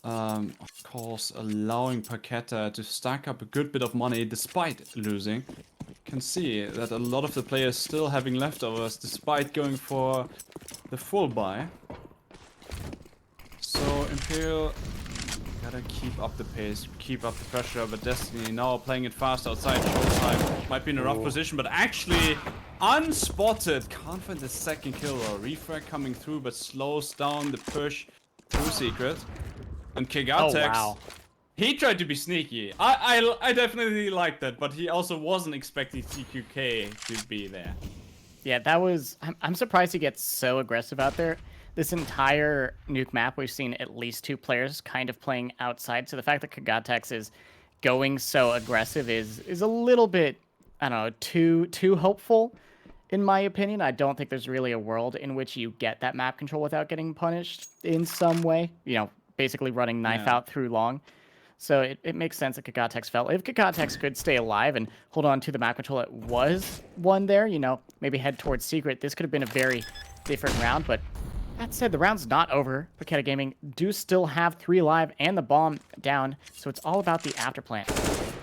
of course, allowing Paquetá to stack up a good bit of money despite losing. Can see that a lot of the players still having leftovers despite going for the full buy. So Imperial gotta keep up the pace, keep up the pressure, but Destiny now playing it fast outside Showtime. Might be in a rough position, but actually unspotted. Can't find the second kill, or refrag coming through, but slows down the push through Secret. And Kigatex, wow. he tried to be sneaky. I definitely like that, but he also wasn't expecting TQK to be there. Yeah, that was... I'm surprised he gets so aggressive out there. This entire Nuke map, we've seen at least 2 players kind of playing outside, so the fact that Kigatex is going so aggressive is a little bit, I don't know, too hopeful, in my opinion. I don't think there's really a world in which you get that map control without getting punished in some way. You know, basically running knife out through long. So it makes sense that Kigatex fell. If Kigatex could stay alive and hold on to the map control that was won there, you know, maybe head towards Secret, this could have been a very different round. But that said, the round's not over. Paquetá Gaming do still have 3 alive and the bomb down, so it's all about the afterplant.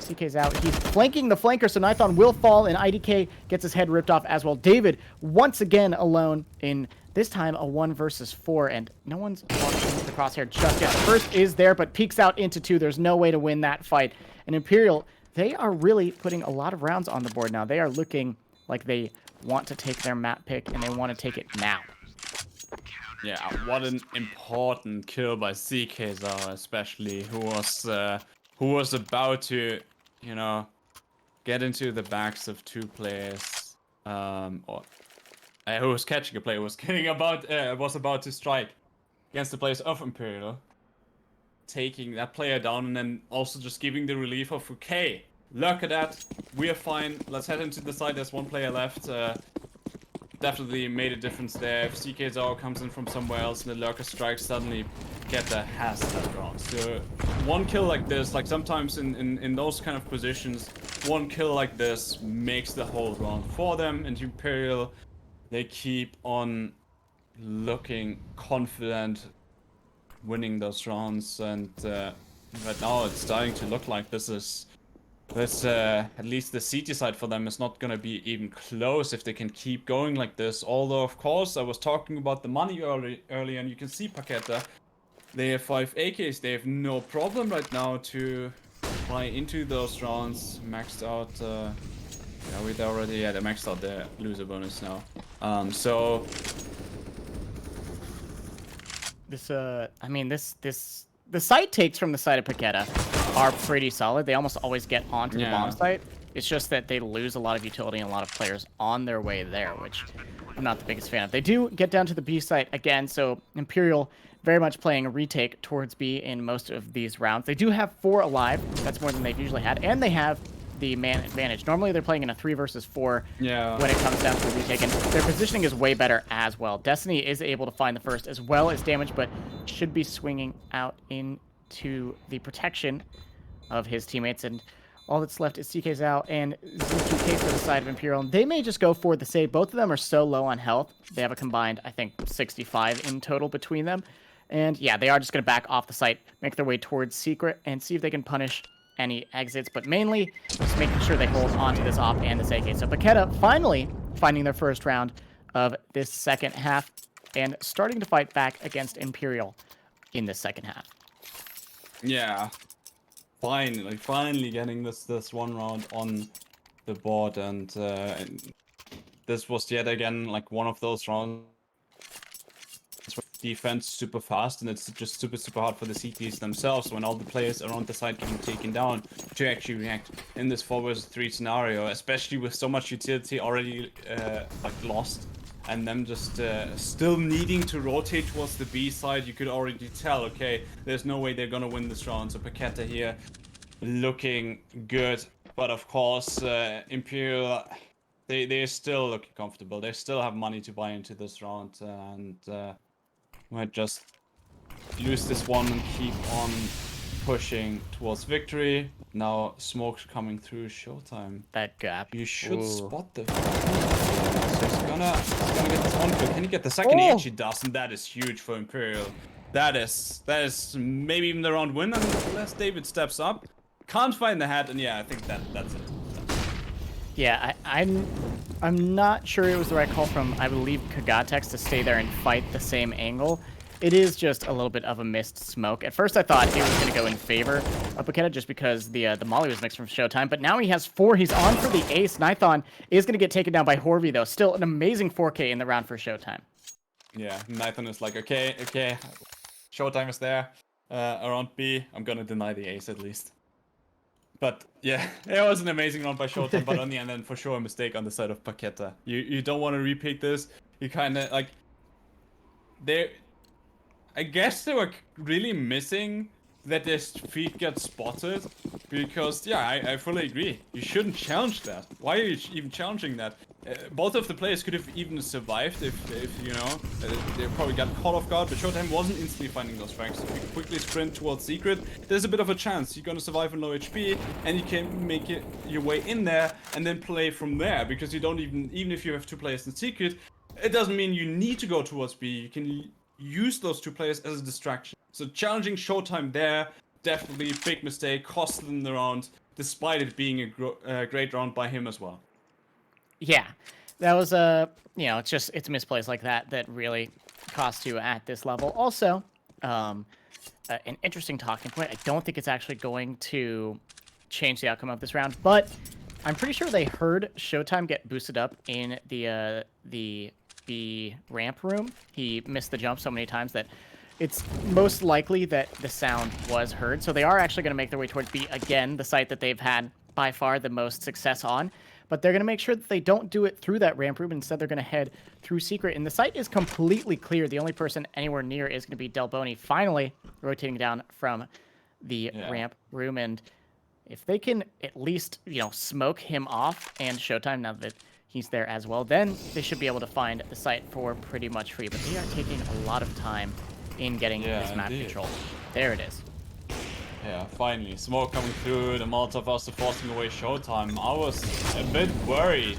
CK's out. He's flanking the flanker, so Nithon will fall, and IDK gets his head ripped off as well. David, once again alone in, this time, a 1 versus 4, and no one's watching the crosshair just yet. The first is there, but peeks out into 2. There's no way to win that fight. And Imperial, they are really putting a lot of rounds on the board now. They are looking like they want to take their map pick, and they want to take it now. Yeah, what an important kill by CKZR, especially, who was about to, you know, get into the backs of 2 players, or who was catching a player was about to strike against the players of Imperial, taking that player down, and then also just giving the relief of, okay, look at that, we're fine, let's head into the side, there's one player left. Definitely made a difference there. If CKZO comes in from somewhere else and the lurker strikes, suddenly Paquetá has that round. So one kill like this, like sometimes in those kind of positions, one kill like this makes the whole round for them. And Imperial, they keep on looking confident, winning those rounds. And right now it's starting to look like this is... at least the CT side for them is not gonna be even close if they can keep going like this. Although, of course, I was talking about the money earlier, and you can see Paquetá. They have 5 AKs. They have no problem right now to fly into those rounds. Maxed out. Yeah, they already. Yeah, they maxed out their loser bonus now. So This, I mean, the site takes from the side of Paquetá are pretty solid. They almost always get onto the bomb site. It's just that they lose a lot of utility and a lot of players on their way there, which I'm not the biggest fan of. They do get down to the B site again, so Imperial very much playing a retake towards B in most of these rounds. They do have 4 alive. That's more than they've usually had, and they have the man advantage. Normally they're playing in a 3 versus 4 when it comes down to the retake, and their positioning is way better as well. Destiny is able to find the first as well as damage, but should be swinging out into the protection of his teammates, and all that's left is CK Zhao and Z2K for the side of Imperial. And they may just go for the save. Both of them are so low on health. They have a combined, I think, 65 in total between them. And yeah, they are just going to back off the site, make their way towards Secret, and see if they can punish any exits, but mainly just making sure they hold on to this op and this AK. So Paquetá finally finding their first round of this second half and starting to fight back against Imperial in the second half. Yeah, finally getting this one round on the board, and this was yet again like one of those rounds. Defense super fast, and it's just super hard for the CTs themselves when all the players around the side getting taken down to actually react in this 4 vs 3 scenario, especially with so much utility already like lost, and them just still needing to rotate towards the B side. You could already tell, okay, there's no way they're gonna win this round. So Paquetá here looking good, but of course Imperial, they're still looking comfortable. They still have money to buy into this round, and might just lose this one and keep on pushing towards victory. Now smoke's coming through. Showtime. That gap. You should spot the. So he's gonna get this one kill. Can he get the second? He actually does, and that is huge for Imperial. That is maybe even the round win unless David steps up. Can't find the hat, and yeah, I think that's it. Yeah, I'm not sure it was the right call from, I believe, Kagatex to stay there and fight the same angle. It is just a little bit of a missed smoke. At first, I thought it was going to go in favor of Paquetá just because the molly was mixed from Showtime, but now he has 4. He's on for the ace. Nython is going to get taken down by Horvey, though. Still an amazing 4K in the round for Showtime. Yeah, Nython is like, okay, Showtime is there around B. I'm going to deny the ace at least. But yeah, it was an amazing round by Showtime, but on the end, then for sure a mistake on the side of Paquetá. You don't want to repeat this. You kind of like I guess they were really missing that their feet got spotted, because yeah, I fully agree. You shouldn't challenge that. Why are you even challenging that? Both of the players could have even survived if you know, they probably got caught off guard, but Showtime wasn't instantly finding those frags. If you quickly sprint towards Secret, there's a bit of a chance you're gonna survive on low HP, and you can make it your way in there and then play from there, because you don't even if you have 2 players in Secret, it doesn't mean you need to go towards B. You can use those 2 players as a distraction. So challenging Showtime there, definitely a big mistake, cost them the round, despite it being a great round by him as well. Yeah, that was you know, it's misplays like that that really cost you at this level. Also, an interesting talking point. I don't think it's actually going to change the outcome of this round, but I'm pretty sure they heard Showtime get boosted up in the B ramp room. He missed the jump so many times that it's most likely that the sound was heard. So they are actually going to make their way towards B again, the site that they've had by far the most success on. but they're going to make sure that they don't do it through that ramp room. Instead, they're going to head through secret, and the site is completely clear. The only person anywhere near is going to be Delboni, finally rotating down from the ramp room. And if they can at least, smoke him off and Showtime now that he's there as well, then they should be able to find the site for pretty much free. But they are taking a lot of time in getting this map control. There it is. Yeah, finally. Smoke coming through, the Molotov also forcing away Showtime. I was a bit worried.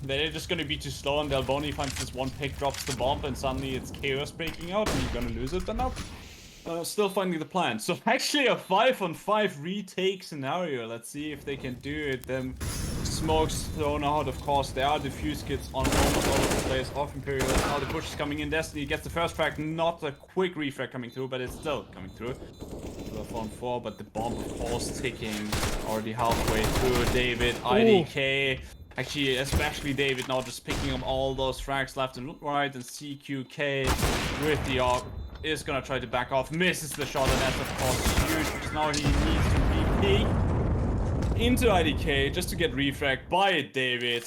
They're just gonna be too slow, and Delboni finds this one pick, drops the bomb, and suddenly it's chaos breaking out, and you're gonna lose it, but no. Still finding the plan. So actually a 5-on-5 retake scenario. Let's see if they can do it. Them smokes thrown out, of course. There are defuse kits on almost all of the players of Imperial. Now the push is coming in. Destiny gets the first frag. Not a quick refrag coming through, but it's still coming through. 4-on-4, but the bomb, of course, ticking. Already halfway through. David, IDK. Actually, especially David now just picking up all those frags left and right. And CQK with the AWP is gonna try to back off. Misses the shot, and that's, of course, huge. Because now he needs to be into IDK just to get refragged by David,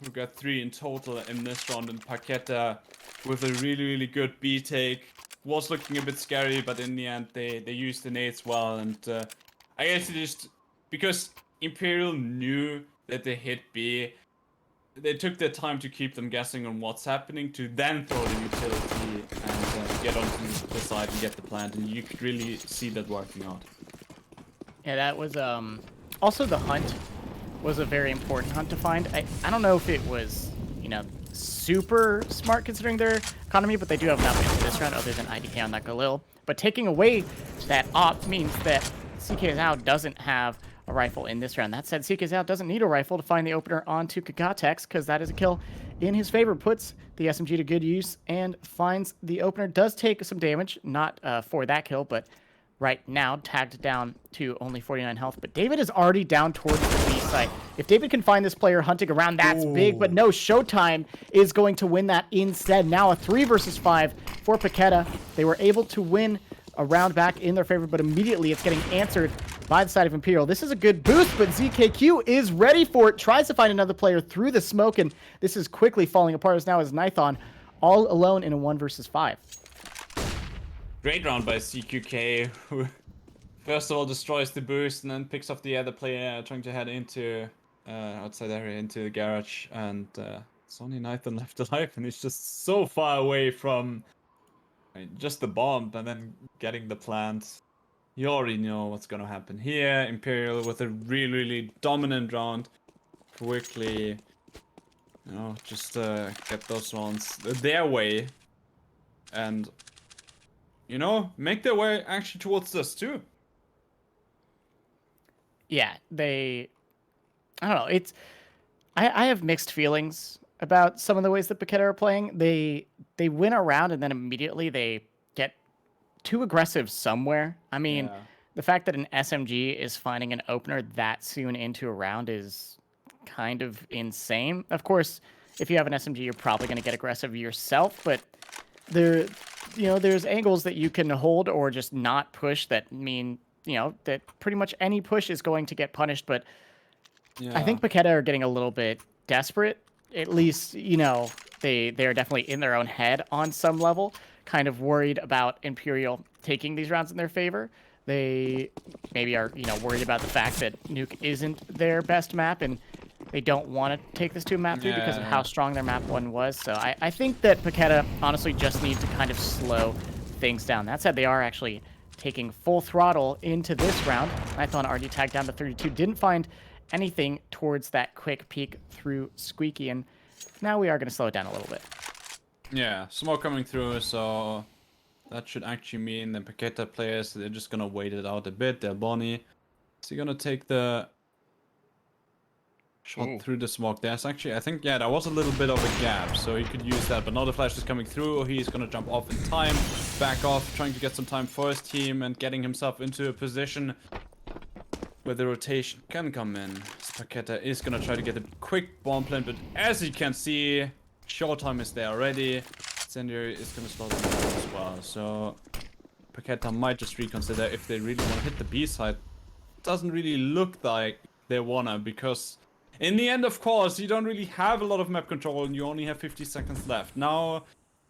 who got 3 in total in this round. And Paquetá with a really good B take. Was looking a bit scary, but in the end they used the nades well. And I guess it just because Imperial knew that they hit B, they took their time to keep them guessing on what's happening, to then throw the utility and get onto the side and get the plant, and you could really see that working out. Yeah, that was also the hunt was a very important hunt to find. I don't know if it was, super smart considering their economy, but they do have enough in this round other than IDK on that Galil. But taking away that op means that CSGO doesn't have a rifle in this round. That said, CSGO doesn't need a rifle to find the opener onto Kagatex, because that is a kill in his favor. Puts the SMG to good use and finds the opener. Does take some damage, not for that kill, but right now tagged down to only 49 health. But David is already down towards the B site. If David can find this player hunting around, that's big. But no, Showtime is going to win that instead. Now a 3 versus 5 for Paquetá. They were able to win a round back in their favor, but immediately it's getting answered by the side of Imperial. This is a good boost, but ZKQ is ready for it. Tries to find another player through the smoke, and this is quickly falling apart as now is Nithon all alone in a 1 versus 5. Great round by CQK, who first of all destroys the boost and then picks off the other player trying to head into outside area into the garage, and it's only Nithon left alive, and he's just so far away from just the bomb and then getting the plant. You already know what's gonna happen here. Imperial with a really dominant round, quickly, just get those rounds their way, and make their way actually towards this too. Yeah, I don't know. I have mixed feelings about some of the ways that Paquetá are playing. They win a round and then immediately they get too aggressive somewhere. I mean, the fact that an SMG is finding an opener that soon into a round is kind of insane. Of course, if you have an SMG, you're probably going to get aggressive yourself, but there's angles that you can hold or just not push that mean, that pretty much any push is going to get punished. But I think Paquetá are getting a little bit desperate. At least, they're definitely in their own head on some level, kind of worried about Imperial taking these rounds in their favor. They maybe are, worried about the fact that Nuke isn't their best map, and they don't want to take this to map 3 because of how strong their map 1 was. So I think that Paquetá honestly just need to kind of slow things down. That said, they are actually taking full throttle into this round. Nithon already tagged down to 32. Didn't find anything towards that quick peek through Squeaky, and now we are going to slow it down a little bit. Yeah, smoke coming through, so that should actually mean the Paquetá players, they're just going to wait it out a bit. Delboni, is he going to take the shot through the smoke? There's actually, I think, there was a little bit of a gap, so he could use that, but now the flash is coming through. He's going to jump off in time, back off, trying to get some time for his team and getting himself into a position where the rotation can come in. Paquetá is going to try to get a quick bomb plant, but as you can see, Showtime is there already. Incendiary is going to slow them down as well, so Paquetá might just reconsider if they really want to hit the B side. Doesn't really look like they wanna, because In the end, of course, you don't really have a lot of map control and you only have 50 seconds left. Now,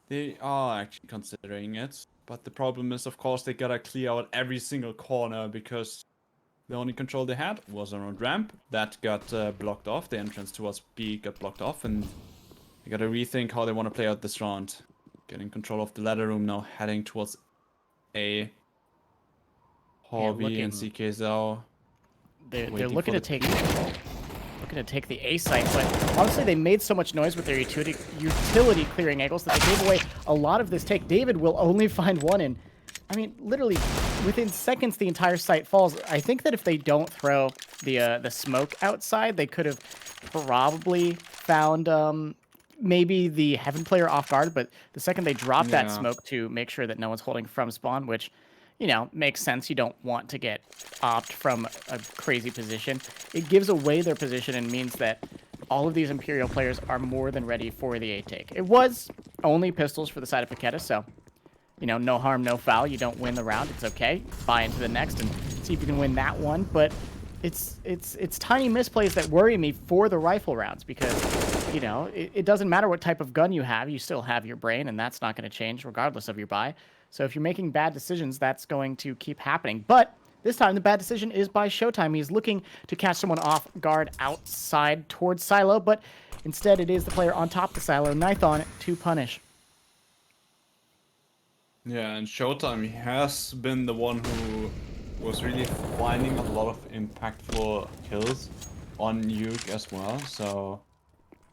they are actually considering it. But the problem is, of course, they gotta clear out every single corner because the only control they had was around ramp. That got blocked off. The entrance towards B got blocked off. And they gotta rethink how they want to play out this round. Getting control of the ladder room now, heading towards A. Hobby and CKZO. They're looking to take the A site, but honestly, they made so much noise with their utility clearing angles that they gave away a lot of this take. David will only find one, and I mean, literally within seconds, the entire site falls. I think that if they don't throw the smoke outside, they could have probably found maybe the Heaven player off guard. But the second they drop that smoke to make sure that no one's holding from spawn, which, you know, makes sense. You don't want to get opt from a crazy position. It gives away their position and means that all of these Imperial players are more than ready for the A take. It was only pistols for the side of Paquetá, so, you know, no harm, no foul. You don't win the round, it's okay. Buy into the next and see if you can win that one. But it's tiny misplays that worry me for the rifle rounds because, you know, it doesn't matter what type of gun you have. You still have your brain, and that's not going to change regardless of your buy. So if you're making bad decisions, that's going to keep happening. But this time, the bad decision is by Showtime. He's looking to catch someone off guard outside towards Silo, but instead it is the player on top of the Silo, Nython, to punish. Yeah, and Showtime, he has been the one who was really finding a lot of impactful kills on Nuke as well. So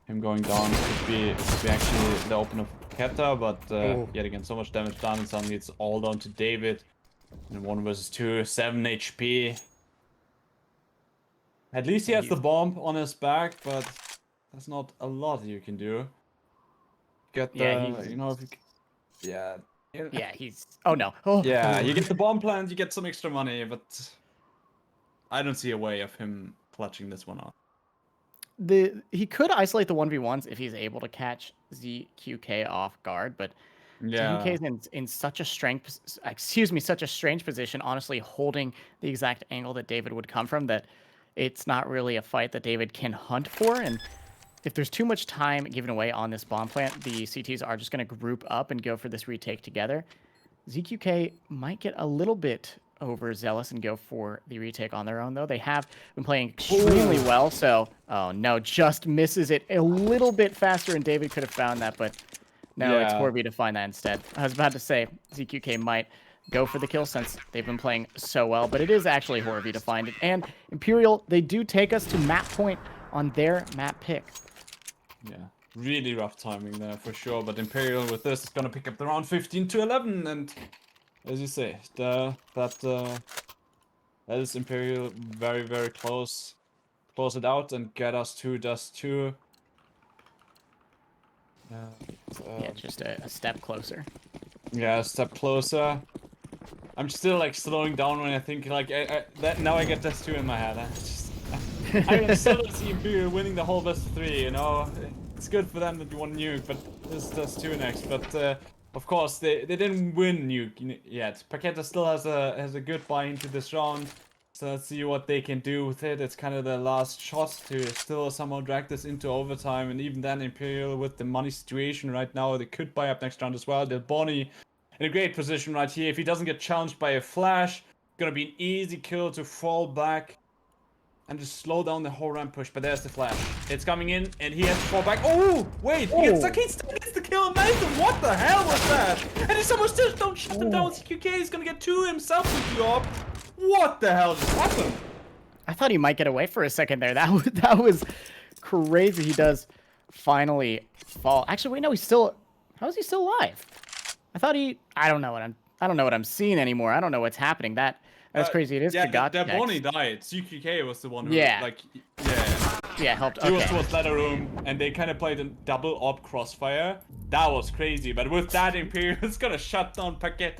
him going down could be actually the opener for Paquetá, but yet again, so much damage done, and suddenly it's all down to David. And 1 versus 2, 7 HP. At least he has the bomb on his back, but that's not a lot you can do. Get the, you know, if you, yeah, he's... Oh, no. Oh. Yeah, you get the bomb plant, you get some extra money, but I don't see a way of him clutching this one off. He could isolate the 1v1s if he's able to catch ZQK off guard, but ZQK is in such a strange position, honestly, holding the exact angle that David would come from, that it's not really a fight that David can hunt for. And if there's too much time given away on this bomb plant, the CTs are just going to group up and go for this retake together. ZQK might get a little bit overzealous and go for the retake on their own, though. They have been playing extremely well, so... Oh, no, just misses it a little bit faster, and David could have found that, but no, it's Horby to find that instead. I was about to say ZQK might go for the kill since they've been playing so well, but it is actually Horby to find it. And Imperial, they do take us to map point on their map pick. Yeah, really rough timing there for sure, but Imperial with this is gonna pick up the round 15 to 11, and as you say, that is Imperial very, very close. Close it out and get us to dust 2. Yeah, just a step closer. Yeah, a step closer. I'm still like slowing down when I think like that. Now I get dust 2 in my head. I still don't see Imperial winning the whole best of 3. You know, it's good for them that you won Nuke, but this is dust 2 next. But of course they didn't win Nuke yet. Paquetá still has a good buy into this round. So let's see what they can do with it. It's kind of the last shot to still somehow drag this into overtime. And even then, Imperial with the money situation right now, they could buy up next round as well. Del Boni in a great position right here. If he doesn't get challenged by a flash, it's going to be an easy kill to fall back and just slow down the whole ramp push. But there's the flash. It's coming in, and he has to fall back. Oh, wait. He still gets the kill. Nathan, what the hell was that? And if someone still don't shoot him down, CQK is going to get 2 himself with the op. What the hell just happened? I thought he might get away for a second there. That was crazy. He does finally fall. Actually, wait, no, he's still... How is he still alive? I thought he... I don't know what I'm seeing anymore. I don't know what's happening. That's crazy. It is Del Boni died. CQK was the one who helped. He was towards ladder room, and they kind of played a double op crossfire. That was crazy. But with that, Imperial is gonna shut down Paquetá.